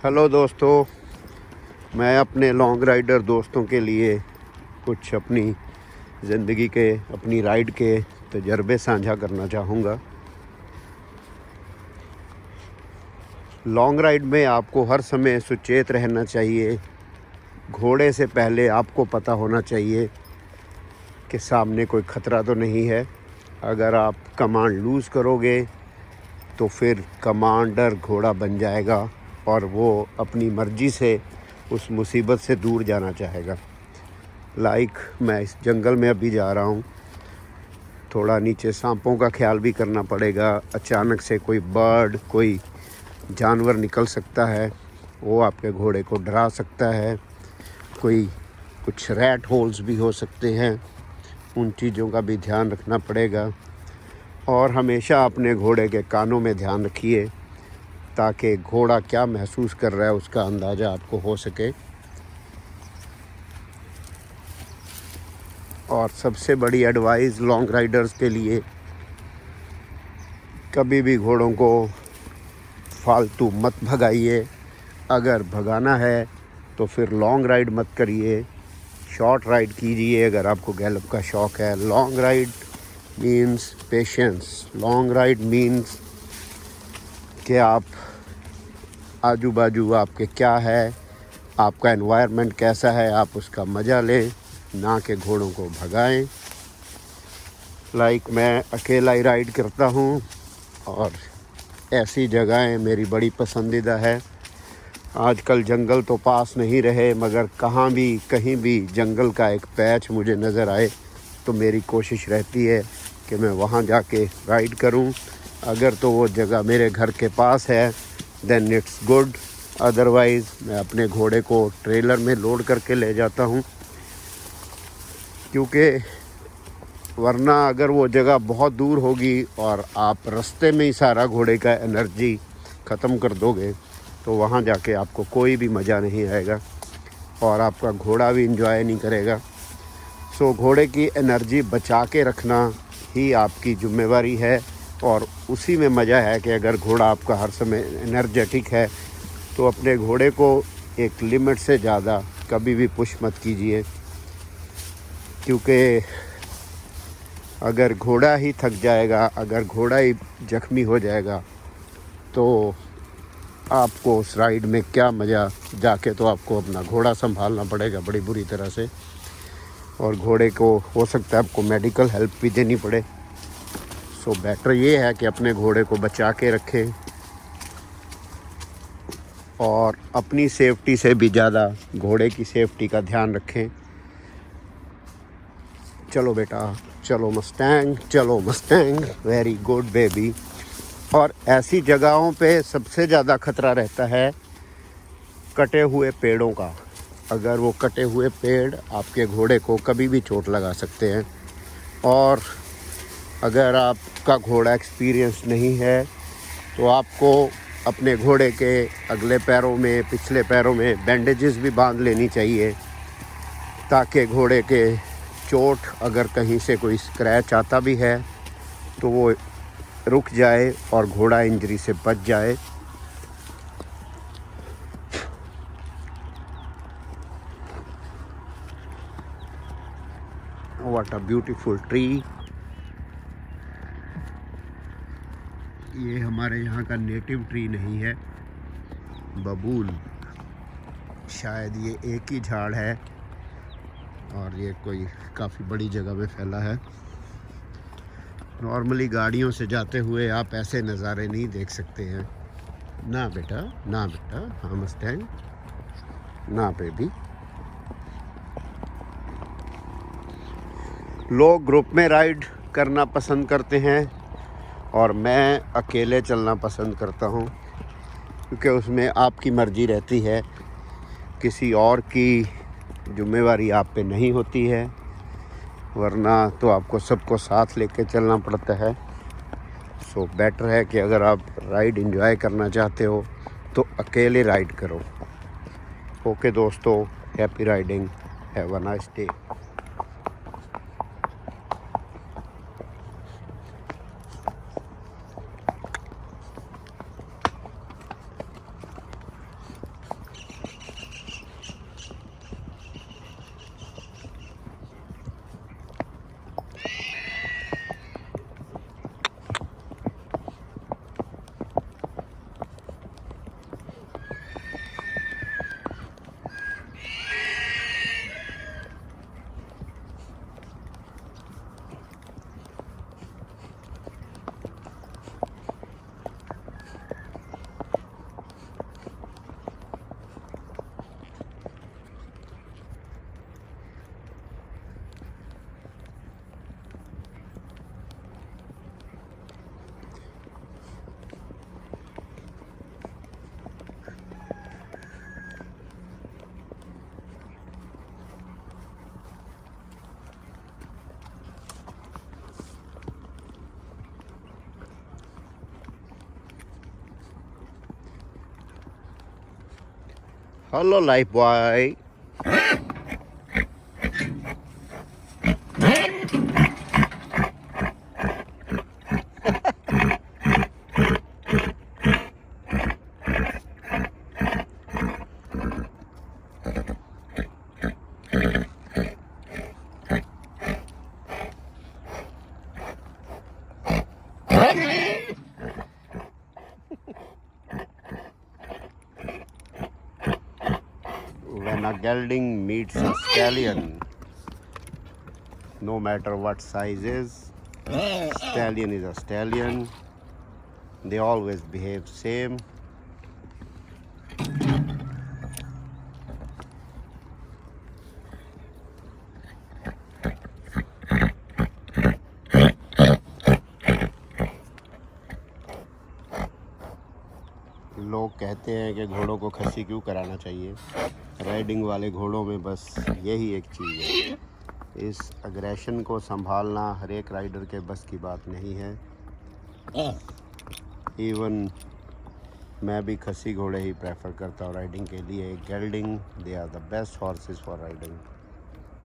Hello दोस्तों, मैं अपने लॉन्ग राइडर दोस्तों के लिए कुछ अपनी ज़िंदगी के, अपनी राइड के तजर्बे साझा करना चाहूँगा। लॉन्ग राइड में आपको हर समय सचेत रहना चाहिए। घोड़े से पहले आपको पता होना चाहिए कि सामने कोई ख़तरा तो नहीं है। अगर आप कमांड लूज़ करोगे तो फिर कमांडर घोड़ा बन जाएगा और वो अपनी मर्ज़ी से उस मुसीबत से दूर जाना चाहेगा। मैं इस जंगल में अभी जा रहा हूँ, थोड़ा नीचे सांपों का ख्याल भी करना पड़ेगा। अचानक से कोई बर्ड, कोई जानवर निकल सकता है, वो आपके घोड़े को डरा सकता है। कुछ रैट होल्स भी हो सकते हैं, उन चीज़ों का भी ध्यान रखना पड़ेगा। और हमेशा अपने घोड़े के कानों में ध्यान रखिए ताकि घोड़ा क्या महसूस कर रहा है उसका अंदाज़ा आपको हो सके। और सबसे बड़ी एडवाइस लॉन्ग राइडर्स के लिए, कभी भी घोड़ों को फालतू मत भगाइए। अगर भगाना है तो फिर लॉन्ग राइड मत करिए, शॉर्ट राइड कीजिए अगर आपको गैलप का शौक़ है। Long ride means patience. Long ride means कि आप आजू बाजू आपके क्या है, आपका एनवायरनमेंट कैसा है, आप उसका मज़ा लें, ना कि घोड़ों को भगाएं। मैं अकेला ही राइड करता हूं और ऐसी जगहें मेरी बड़ी पसंदीदा है। आजकल जंगल तो पास नहीं रहे, मगर कहीं भी जंगल का एक पैच मुझे नज़र आए तो मेरी कोशिश रहती है कि मैं वहां जाके राइड करूं। अगर तो वो जगह मेरे घर के पास है देन इट्स गुड, अदरवाइज़ मैं अपने घोड़े को ट्रेलर में लोड करके ले जाता हूं, क्योंकि वरना अगर वो जगह बहुत दूर होगी और आप रास्ते में ही सारा घोड़े का एनर्जी ख़त्म कर दोगे तो वहाँ जाके आपको कोई भी मज़ा नहीं आएगा और आपका घोड़ा भी इंजॉय नहीं करेगा। सो घोड़े की एनर्जी बचा के रखना ही आपकी ज़िम्मेवारी है और उसी में मज़ा है कि अगर घोड़ा आपका हर समय एनर्जेटिक है तो अपने घोड़े को एक लिमिट से ज़्यादा कभी भी पुश मत कीजिए, क्योंकि अगर घोड़ा ही थक जाएगा, अगर घोड़ा ही ज़ख्मी हो जाएगा तो आपको उस राइड में क्या मज़ा। जाके तो आपको अपना घोड़ा संभालना पड़ेगा बड़ी बुरी तरह से, और घोड़े को हो सकता है आपको मेडिकल हेल्प भी देनी पड़े। सो बेटर ये है कि अपने घोड़े को बचा के रखें और अपनी सेफ्टी से भी ज़्यादा घोड़े की सेफ्टी का ध्यान रखें। चलो बेटा, चलो मस्टैंग, वेरी गुड बेबी। और ऐसी जगहों पे सबसे ज़्यादा ख़तरा रहता है कटे हुए पेड़ों का। अगर वो कटे हुए पेड़ आपके घोड़े को कभी भी चोट लगा सकते हैं, और अगर आपका घोड़ा एक्सपीरियंस नहीं है तो आपको अपने घोड़े के अगले पैरों में, पिछले पैरों में बैंडेजेस भी बांध लेनी चाहिए ताकि घोड़े के चोट, अगर कहीं से कोई स्क्रैच आता भी है तो वो रुक जाए और घोड़ा इंजरी से बच जाए। What a beautiful tree. ये हमारे यहाँ का नेटिव ट्री नहीं है, बबूल। शायद ये एक ही झाड़ है और ये कोई काफ़ी बड़ी जगह में फैला है। नॉर्मली गाड़ियों से जाते हुए आप ऐसे नज़ारे नहीं देख सकते हैं। ना बेटा, हाँ मस्टैंग, ना बेबी। लोग ग्रुप में राइड करना पसंद करते हैं और मैं अकेले चलना पसंद करता हूँ, क्योंकि उसमें आपकी मर्ज़ी रहती है, किसी और की जिम्मेवारी आप पे नहीं होती है, वरना तो आपको सबको साथ लेके चलना पड़ता है। सो बेटर है कि अगर आप राइड एंजॉय करना चाहते हो तो अकेले राइड करो। ओके दोस्तों, happy riding, have a nice day. Hello life boy. When a gelding meets a stallion, no matter what size is, stallion is a stallion. They always behave same. लोग कहते हैं कि घोड़ों को खसी क्यों कराना चाहिए। राइडिंग वाले घोड़ों में बस यही एक चीज़ है। इस अग्रेशन को संभालना हर एक राइडर के बस की बात नहीं है। इवन मैं भी खसी घोड़े ही प्रेफर करता हूँ राइडिंग के लिए। Gelding, they are the best horses for riding.